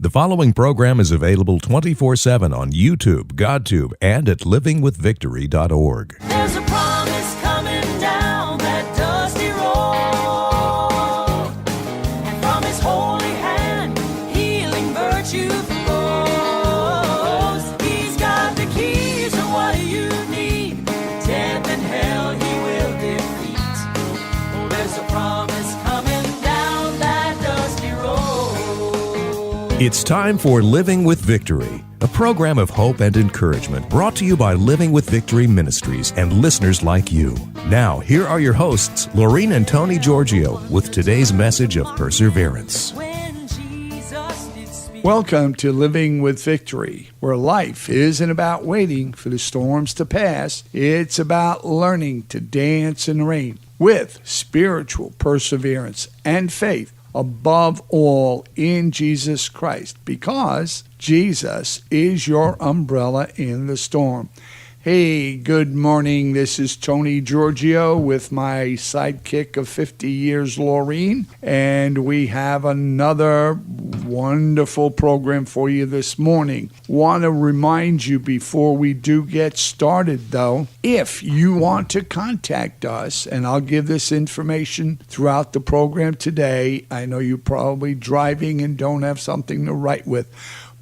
The following program is available 24/7 on YouTube, GodTube, and at livingwithvictory.org. There's a promise coming down that dusty road, and from his holy hand, healing virtue flows. He's got the keys to what you need, death and hell he will defeat. Oh, there's a promise coming down that dusty road. It's time for Living with Victory, a program of hope and encouragement brought to you by Living with Victory Ministries and listeners like you. Now, here are your hosts, Laureen and Tony Giorgio, with today's message of perseverance. When Jesus did speak. Welcome to Living with Victory, where life isn't about waiting for the storms to pass. It's about learning to dance in the rain with spiritual perseverance and faith, above all in Jesus Christ, because Jesus is your umbrella in the storm. Hey, good morning. This is Tony Giorgio with my sidekick of 50 years, Laureen, and we have another wonderful program for you this morning. Want to remind you before we do get started, though, if you want to contact us, and I'll give this information throughout the program today. I know you're probably driving and don't have something to write with,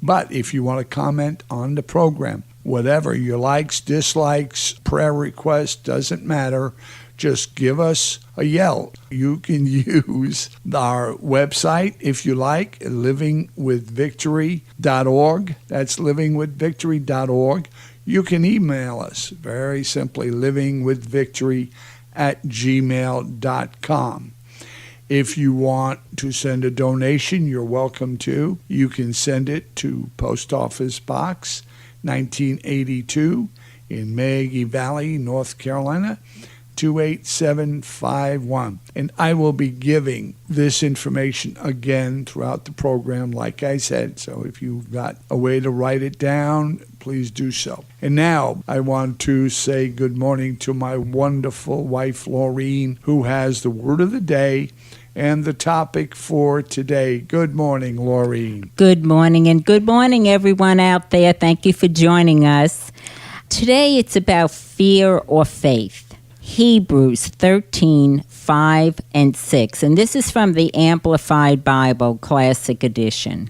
but if you want to comment on the program, whatever your likes, dislikes, prayer requests, doesn't matter. Just give us a yell. You can use our website if you like, livingwithvictory.org. That's livingwithvictory.org. You can email us very simply, livingwithvictory@gmail.com. If you want to send a donation, you're welcome to. You can send it to Post Office Box 1982 in Maggie Valley, North Carolina, 28751. And I will be giving this information again throughout the program, like I said. So if you've got a way to write it down, please do so. And now I want to say good morning to my wonderful wife, Laureen, who has the word of the day and the topic for today. Good morning, Laureen. Good morning, and good morning, everyone out there. Thank you for joining us. Today it's about fear or faith. Hebrews 13:5-6, and this is from the Amplified Bible Classic Edition.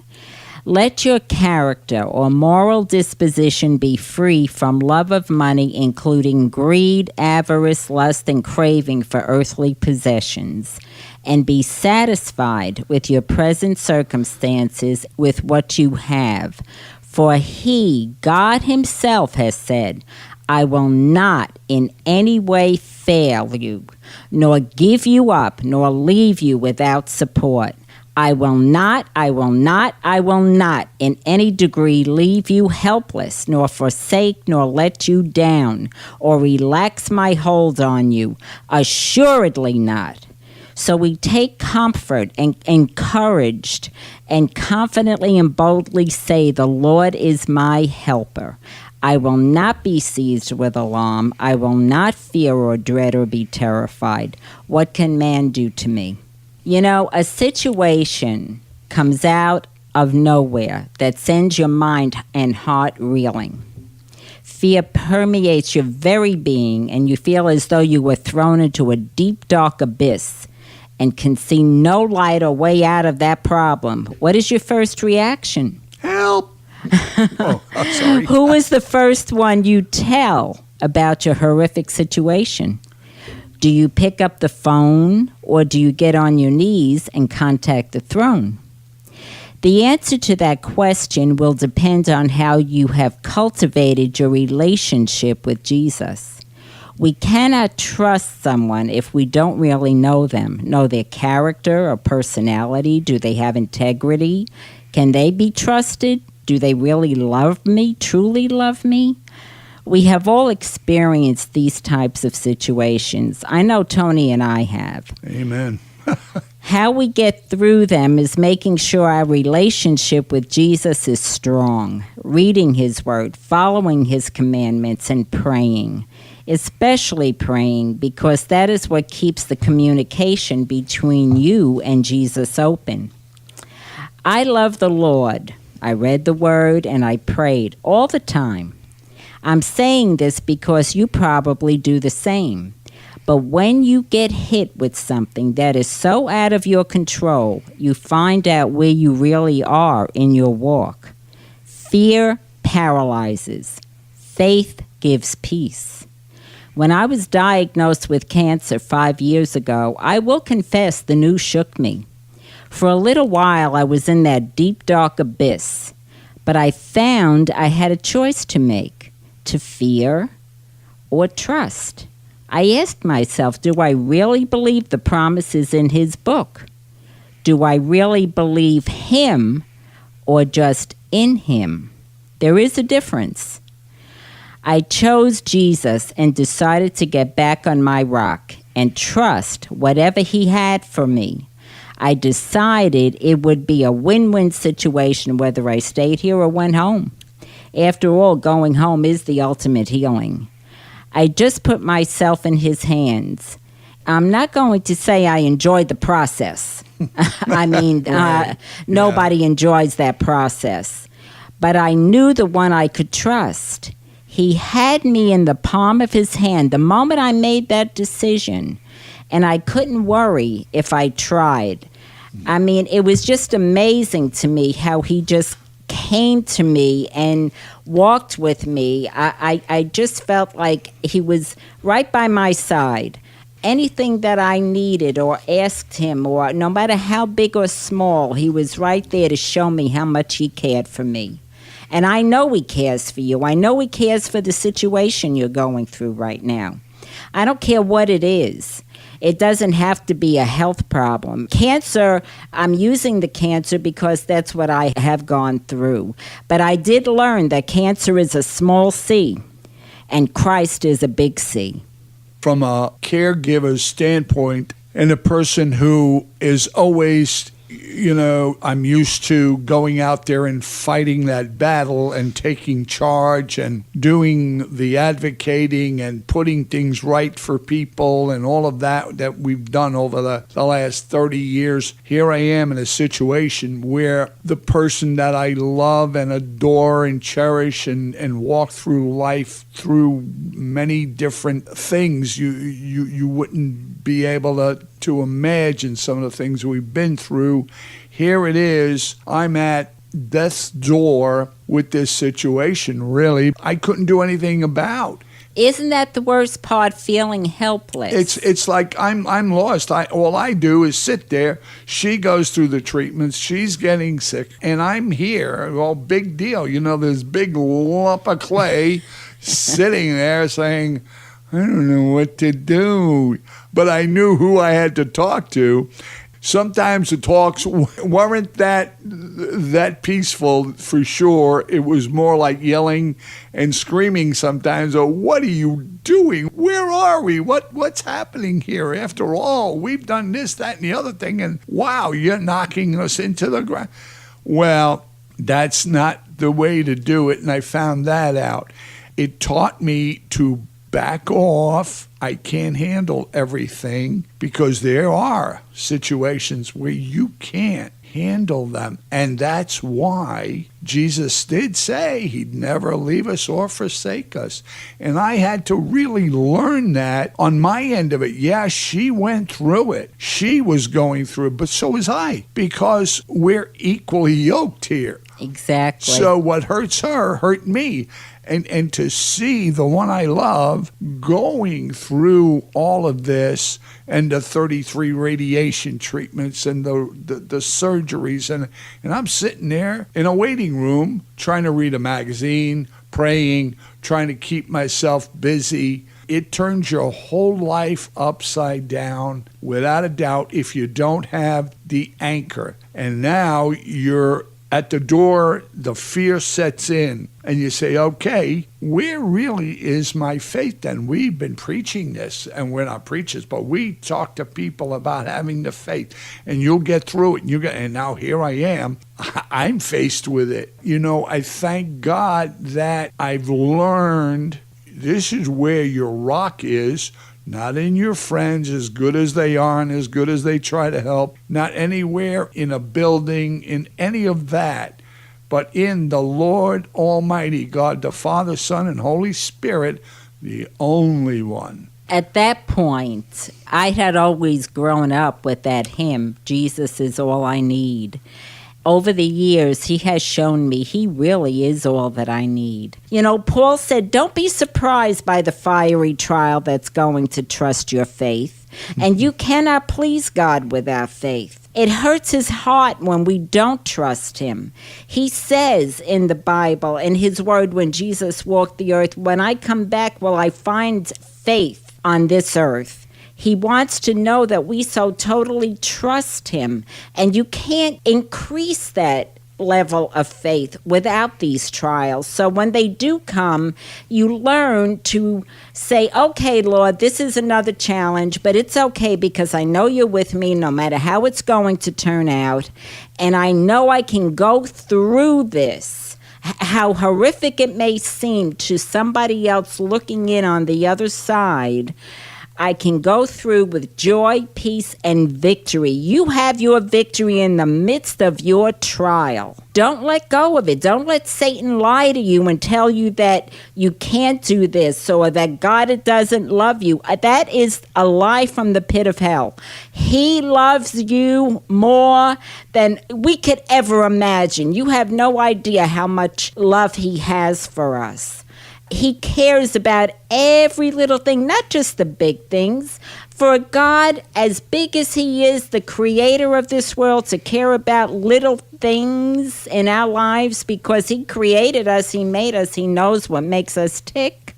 Let your character or moral disposition be free from love of money, including greed, avarice, lust, and craving for earthly possessions, and be satisfied with your present circumstances with what you have. For he, God himself, has said, I will not in any way fail you, nor give you up, nor leave you without support. I will not in any degree leave you helpless, nor forsake, nor let you down, or relax my hold on you. Assuredly not. So we take comfort and encouraged and confidently and boldly say, the Lord is my helper. I will not be seized with alarm. I will not fear or dread or be terrified. What can man do to me? You know, a situation comes out of nowhere that sends your mind and heart reeling. Fear permeates your very being, and you feel as though you were thrown into a deep, dark abyss and can see no light or way out of that problem. What is your first reaction? Help! Oh, I'm sorry. Who is the first one you tell about your horrific situation? Do you pick up the phone, or do you get on your knees and contact the throne? The answer to that question will depend on how you have cultivated your relationship with Jesus. We cannot trust someone if we don't really know them, know their character or personality. Do they have integrity? Can they be trusted? Do they really love me, truly love me? We have all experienced these types of situations. I know Tony and I have. Amen. How we get through them is making sure our relationship with Jesus is strong, reading his word, following his commandments, and praying. Especially praying, because that is what keeps the communication between you and Jesus open. I love the Lord, I read the Word and I prayed all the time. I'm saying this because you probably do the same. But when you get hit with something that is so out of your control, you find out where you really are in your walk. Fear paralyzes. Faith gives peace. When I was diagnosed with cancer 5 years ago, I will confess the news shook me. For a little while, I was in that deep, dark abyss. But I found I had a choice to make, to fear or trust. I asked myself, do I really believe the promises in his book? Do I really believe him or just in him? There is a difference. I chose Jesus and decided to get back on my rock and trust whatever he had for me. I decided it would be a win-win situation whether I stayed here or went home. After all, going home is the ultimate healing. I just put myself in his hands. I'm not going to say I enjoyed the process. I mean, nobody enjoys that process. But I knew the one I could trust. He had me in the palm of his hand the moment I made that decision. And I couldn't worry if I tried. I mean, it was just amazing to me how he just came to me and walked with me. I just felt like he was right by my side. Anything that I needed or asked him, or no matter how big or small, he was right there to show me how much he cared for me. And I know he cares for you. I know he cares for the situation you're going through right now. I don't care what it is. It doesn't have to be a health problem. Cancer, I'm using the cancer because that's what I have gone through. But I did learn that cancer is a small c and Christ is a big C. From a caregiver's standpoint, and a person who is always, I'm used to going out there and fighting that battle and taking charge and doing the advocating and putting things right for people and all of that we've done over the last 30 years. Here I am in a situation where the person that I love and adore and cherish and walk through life through many different things, you wouldn't be able to imagine some of the things we've been through. Here it is. I'm at death's door with this situation, really. I couldn't do anything about. Isn't that the worst part, feeling helpless? It's like I'm lost. All I do is sit there. She goes through the treatments. She's getting sick. And I'm here. Well, big deal. This big lump of clay sitting there saying, I don't know what to do. But I knew who I had to talk to. Sometimes the talks weren't that peaceful, for sure. It was more like yelling and screaming sometimes. Oh, what are you doing? Where are we? What's happening here? After all, we've done this, that, and the other thing, and wow, you're knocking us into the ground. Well, that's not the way to do it, and I found that out. It taught me to back off. I can't handle everything because there are situations where you can't handle them. And that's why Jesus did say he'd never leave us or forsake us. And I had to really learn that on my end of it. Yeah, she went through it. She was going through it, but so was I, because we're equally yoked here. Exactly. So what hurts her hurt me. And to see the one I love going through all of this and the 33 radiation treatments and the surgeries, and I'm sitting there in a waiting room trying to read a magazine, praying, trying to keep myself busy. It turns your whole life upside down, without a doubt, if you don't have the anchor. And now you're at the door, the fear sets in, and you say, okay, where really is my faith then? We've been preaching this, and we're not preachers, but we talk to people about having the faith, and you'll get through it, and now here I am. I'm faced with it. I thank God that I've learned this is where your rock is. Not in your friends, as good as they are and as good as they try to help. Not anywhere in a building, in any of that. but in the Lord Almighty, God the Father, Son, and Holy Spirit, the only one. At that point, I had always grown up with that hymn, Jesus is all I need. Over the years, he has shown me he really is all that I need. You know, Paul said, don't be surprised by the fiery trial that's going to trust your faith. And you cannot please God without faith. It hurts his heart when we don't trust him. He says in the Bible, in his word, when Jesus walked the earth, when I come back, will I find faith on this earth? He wants to know that we so totally trust him. And you can't increase that level of faith without these trials. So when they do come, you learn to say, okay, Lord, this is another challenge, but it's okay because I know you're with me no matter how it's going to turn out. And I know I can go through this. How horrific it may seem to somebody else looking in on the other side, I can go through with joy, peace, and victory. You have your victory in the midst of your trial. Don't let go of it. Don't let Satan lie to you and tell you that you can't do this or that God doesn't love you. That is a lie from the pit of hell. He loves you more than we could ever imagine. You have no idea how much love he has for us. He cares about every little thing, not just the big things. For God, as big as he is, the creator of this world, to care about little things in our lives because he created us, he made us, he knows what makes us tick.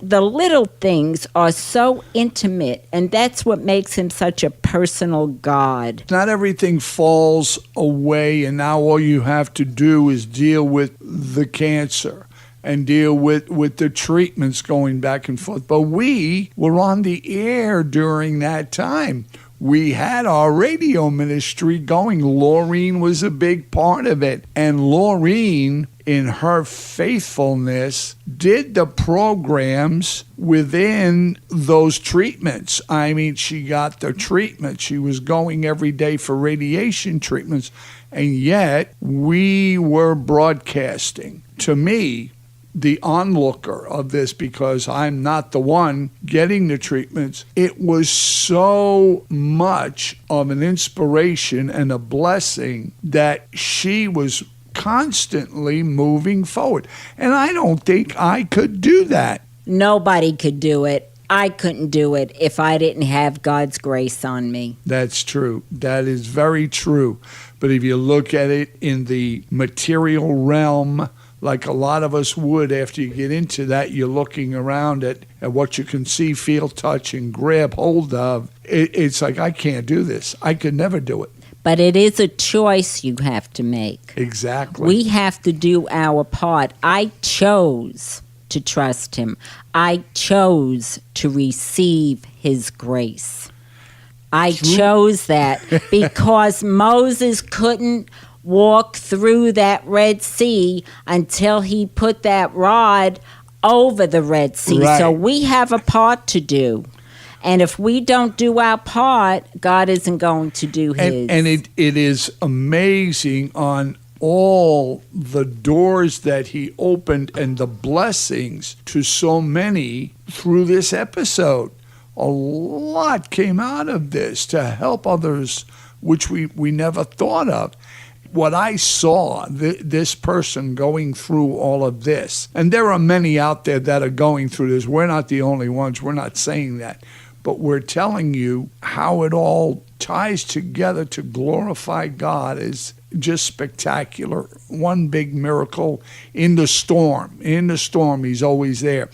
The little things are so intimate, and that's what makes him such a personal God. Not everything falls away, and now all you have to do is deal with the cancer and deal with the treatments going back and forth. But we were on the air during that time. We had our radio ministry going. Laureen was a big part of it. And Laureen, in her faithfulness, did the programs within those treatments. I mean, she got the treatment. She was going every day for radiation treatments. And yet, we were broadcasting. To me, the onlooker of this, because I'm not the one getting the treatments, it was so much of an inspiration and a blessing that she was constantly moving forward. And I don't think I could do that. Nobody could do it. I couldn't do it if I didn't have God's grace on me. That's true. That is very true. But if you look at it in the material realm, like a lot of us would after you get into that, you're looking around at what you can see, feel, touch, and grab hold of. It's like, I can't do this. I could never do it. But it is a choice you have to make. Exactly. We have to do our part. I chose to trust him. I chose to receive his grace. I chose that because Moses couldn't walk through that Red Sea until he put that rod over the Red Sea. Right. So we have a part to do. And if we don't do our part, God isn't going to do his. And it is amazing on all the doors that he opened and the blessings to so many through this episode. A lot came out of this to help others, which we never thought of. What I saw, this person going through all of this, and there are many out there that are going through this. We're not the only ones. We're not saying that. But we're telling you how it all ties together to glorify God is just spectacular. One big miracle in the storm. In the storm, he's always there.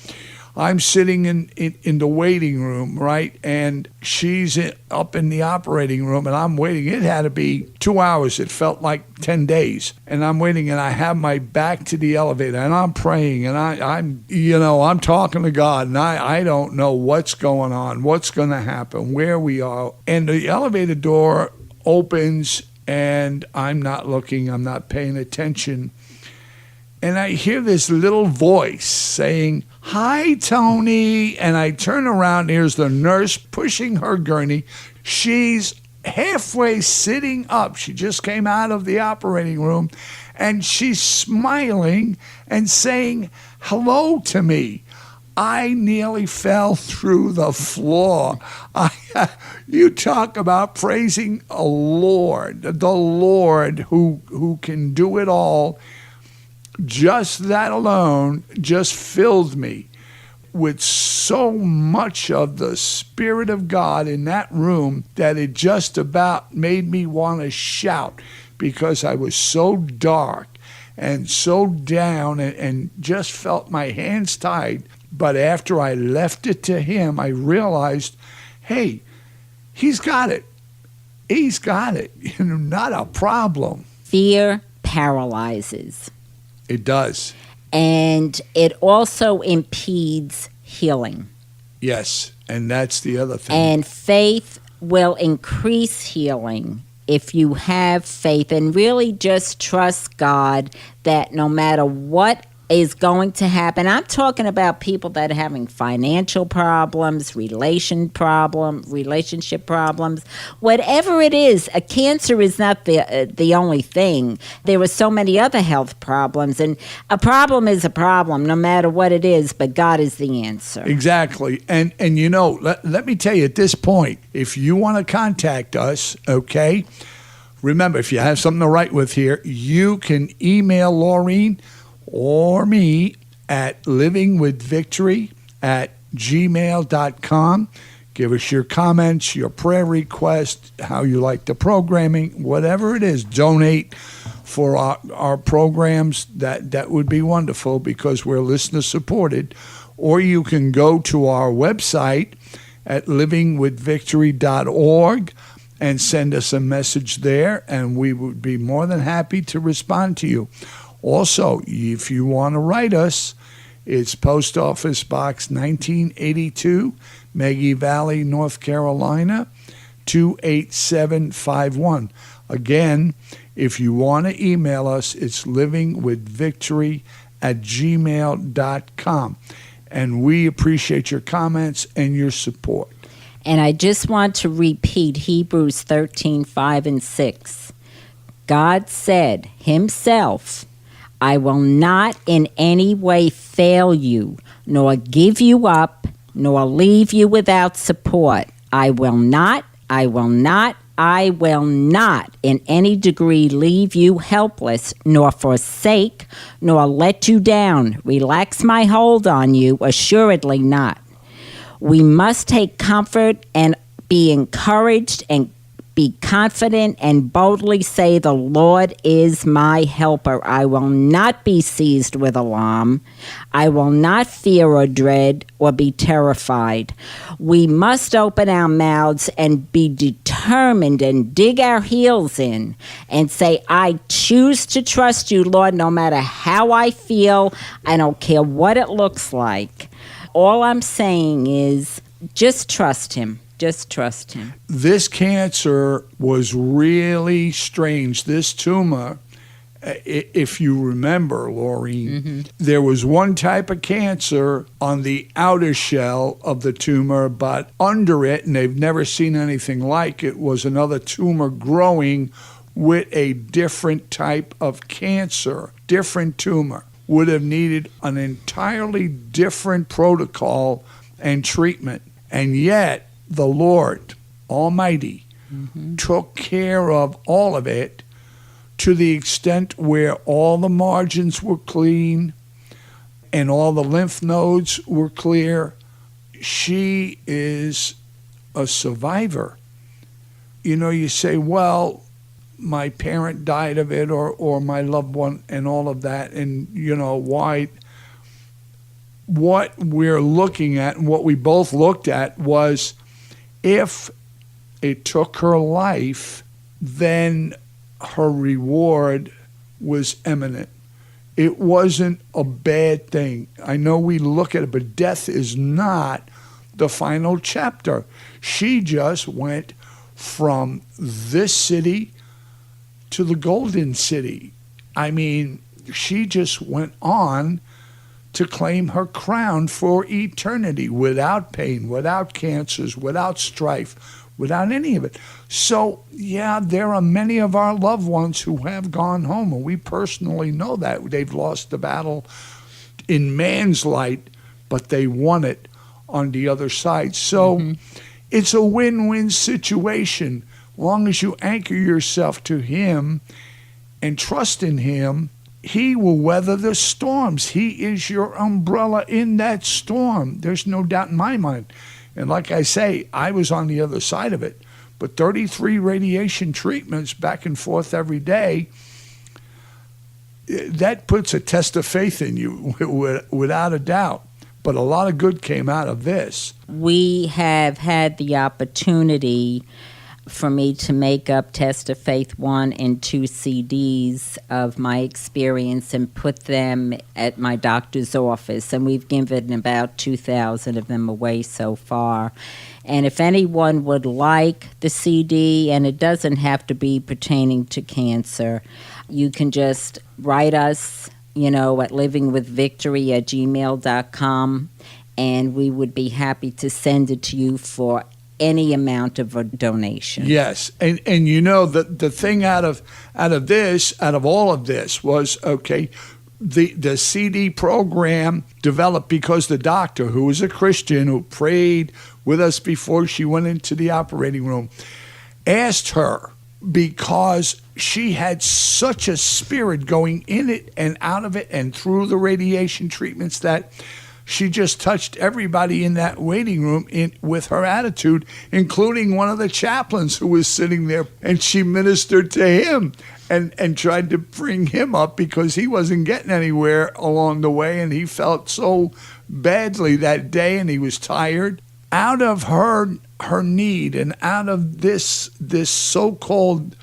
I'm sitting in the waiting room, right? And she's up in the operating room, and I'm waiting. It had to be 2 hours. It felt like 10 days. And I'm waiting, and I have my back to the elevator, and I'm praying, and I'm talking to God, and I don't know what's going on, what's going to happen, where we are. And the elevator door opens, and I'm not looking. I'm not paying attention. And I hear this little voice saying, "Hi, Tony." And I turn around, here's the nurse pushing her gurney. She's halfway sitting up. She just came out of the operating room, and she's smiling and saying hello to me. I nearly fell through the floor. You talk about praising a Lord, the Lord who can do it all. Just that alone just filled me with so much of the Spirit of God in that room that it just about made me want to shout, because I was so dark and so down and just felt my hands tied. But after I left it to him, I realized, hey, he's got it. He's got it. Not a problem. Fear paralyzes. It does. And it also impedes healing. Yes, and that's the other thing. And faith will increase healing if you have faith and really just trust God that no matter what is going to happen. I'm talking about people that are having financial problems, relationship problems, whatever it is. A cancer is not the only thing. There are so many other health problems, and a problem is a problem, no matter what it is. But God is the answer. Exactly, and let me tell you at this point, if you want to contact us, okay. Remember, if you have something to write with here, you can email Laureen or me at livingwithvictory@gmail.com. Give us your comments, your prayer requests, how you like the programming, whatever it is. Donate for our programs. That would be wonderful because we're listener supported. Or you can go to our website at livingwithvictory.org and send us a message there, and we would be more than happy to respond to you. Also, if you want to write us, it's Post Office Box 1982, Maggie Valley, North Carolina, 28751. Again, if you want to email us, it's livingwithvictory@gmail.com. And we appreciate your comments and your support. And I just want to repeat Hebrews 13:5 and 6. God said himself, I will not in any way fail you, nor give you up, nor leave you without support. I will not in any degree leave you helpless, nor forsake, nor let you down, relax my hold on you, assuredly not. We must take comfort and be encouraged and be confident and boldly say, the Lord is my helper. I will not be seized with alarm. I will not fear or dread or be terrified. We must open our mouths and be determined and dig our heels in and say, I choose to trust you, Lord, no matter how I feel. I don't care what it looks like. All I'm saying is just trust him. Just trust him. This cancer was really strange. This tumor, if you remember, Laureen, there was one type of cancer on the outer shell of the tumor, but under it, and they've never seen anything like it, was another tumor growing with a different type of cancer, different tumor. Would have needed an entirely different protocol and treatment. And yet, the Lord Almighty took care of all of it to the extent where all the margins were clean and all the lymph nodes were clear. She is a survivor. You know, you say, well, my parent died of it or my loved one and all of that, and, you know, why? What we're looking at and what we both looked at was, if it took her life, then her reward was imminent. It wasn't a bad thing. I know we look at it, but death is not the final chapter. She just went from this city to the Golden City. I mean, she just went on to claim her crown for eternity without pain, without cancers, without strife, without any of it. So, yeah, there are many of our loved ones who have gone home, and we personally know that. They've lost the battle in man's light, but they won it on the other side. So it's a win-win situation. Long as you anchor yourself to him and trust in him, he will weather the storms. He is your umbrella in that storm. There's no doubt in my mind. And like I say, I was on the other side of it. But 33 radiation treatments back and forth every day, that puts a test of faith in you without a doubt. But a lot of good came out of this. We have had the opportunity for me to make up Test of Faith 1 and 2 CDs of my experience and put them at my doctor's office. And we've given about 2,000 of them away so far. And if anyone would like the CD, and it doesn't have to be pertaining to cancer, you can just write us, at livingwithvictory@gmail.com, and we would be happy to send it to you for any amount of a donation. Yes, and the thing out of all of this was, okay, the CD program developed because the doctor, who was a Christian, who prayed with us before she went into the operating room, asked her, because she had such a spirit going in it and out of it and through the radiation treatments, that she just touched everybody in that waiting room with her attitude, including one of the chaplains who was sitting there, and she ministered to him and tried to bring him up because he wasn't getting anywhere along the way, and he felt so badly that day, and he was tired. Out of her need and out of this so-called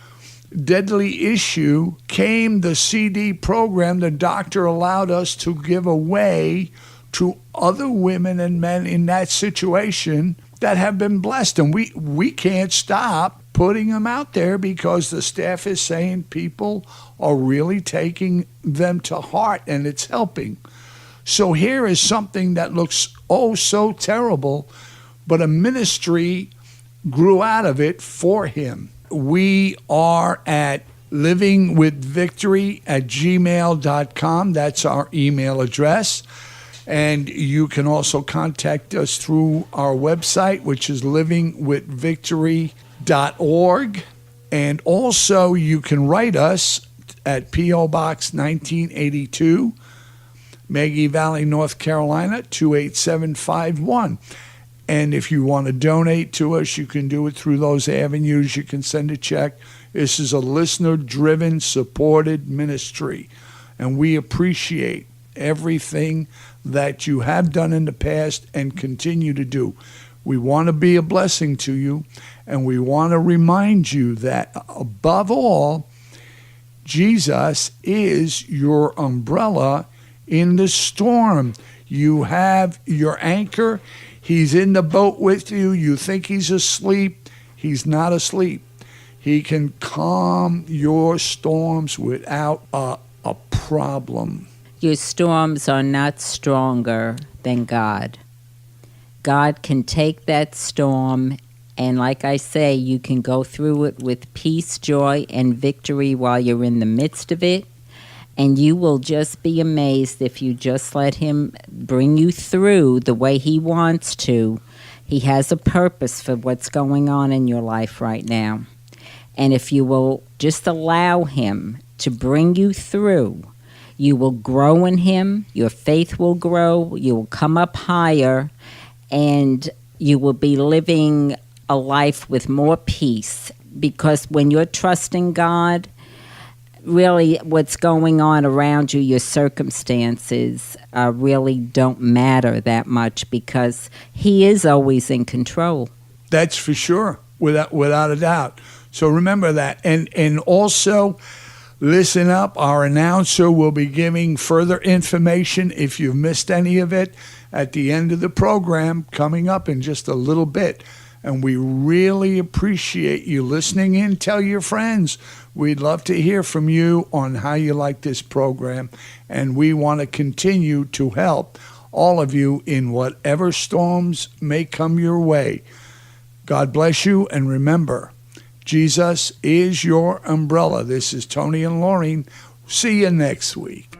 deadly issue came the CD program the doctor allowed us to give away to other women and men in that situation that have been blessed. And we can't stop putting them out there because the staff is saying people are really taking them to heart, and it's helping. So here is something that looks so terrible, but a ministry grew out of it for him. We are at livingwithvictory@gmail.com. That's our email address. And you can also contact us through our website, which is livingwithvictory.org. And also you can write us at P.O. Box 1982, Maggie Valley, North Carolina, 28751. And if you want to donate to us, you can do it through those avenues. You can send a check. This is a listener-driven, supported ministry. And we appreciate everything that you have done in the past and continue to do. We want to be a blessing to you, and we want to remind you that above all, Jesus is your umbrella in the storm. You have your anchor. He's in the boat with you. You think he's asleep. He's not asleep. He can calm your storms without a problem. Your storms are not stronger than God. God can take that storm, and like I say, you can go through it with peace, joy, and victory while you're in the midst of it. And you will just be amazed if you just let him bring you through the way he wants to. He has a purpose for what's going on in your life right now. And if you will just allow him to bring you through, you will grow in him, your faith will grow, you will come up higher, and you will be living a life with more peace. Because when you're trusting God, really what's going on around you, your circumstances, really don't matter that much because he is always in control. That's for sure, without a doubt. So remember that. And also, listen up. Our announcer will be giving further information if you've missed any of it at the end of the program coming up in just a little bit. And we really appreciate you listening in. Tell your friends. We'd love to hear from you on how you like this program. And we want to continue to help all of you in whatever storms may come your way. God bless you, and remember, Jesus is your umbrella. This is Tony and Laureen. See you next week.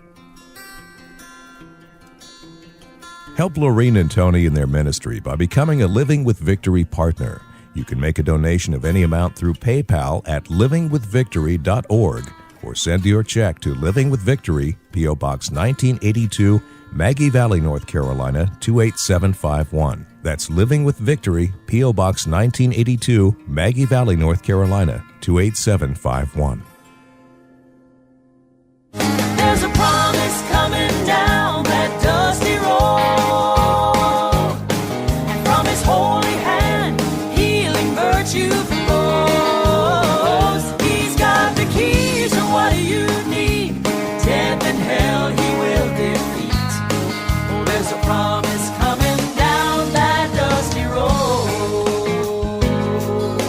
Help Laureen and Tony in their ministry by becoming a Living with Victory partner. You can make a donation of any amount through PayPal at livingwithvictory.org or send your check to Living with Victory, P.O. Box 1982, Maggie Valley, North Carolina, 28751. That's Living with Victory, P.O. Box 1982, Maggie Valley, North Carolina, 28751. There's a promise coming down that dusty road, and from his holy hand, healing virtue flows. He's got the keys to what you need. Death and hell he will defeat. Oh, there's a promise coming down that dusty road.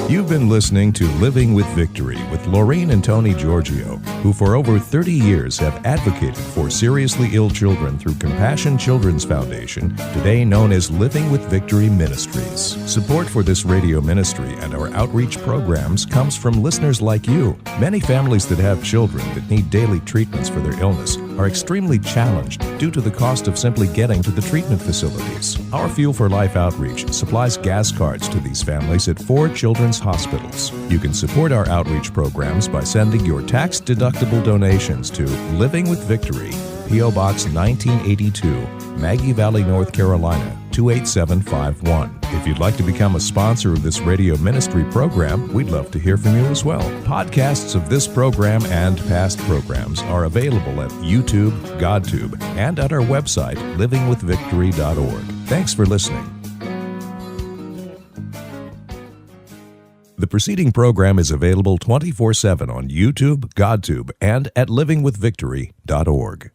You've been listening to Living with Victory with Laureen and Tony Giorgio, who for over 30 years have advocated for seriously ill children through Compassion Children's Foundation, today known as Living with Victory Ministries. Support for this radio ministry and our outreach programs comes from listeners like you. Many families that have children that need daily treatments for their illness are extremely challenged due to the cost of simply getting to the treatment facilities. Our Fuel for Life outreach supplies gas cards to these families at 4 children's hospitals. You can support our outreach programs by sending your tax-deductible donations to Living with Victory, P.O. Box 1982, Maggie Valley, North Carolina, 28751. If you'd like to become a sponsor of this radio ministry program, we'd love to hear from you as well. Podcasts of this program and past programs are available at YouTube, GodTube, and at our website, livingwithvictory.org. Thanks for listening. The preceding program is available 24/7 on YouTube, GodTube, and at livingwithvictory.org.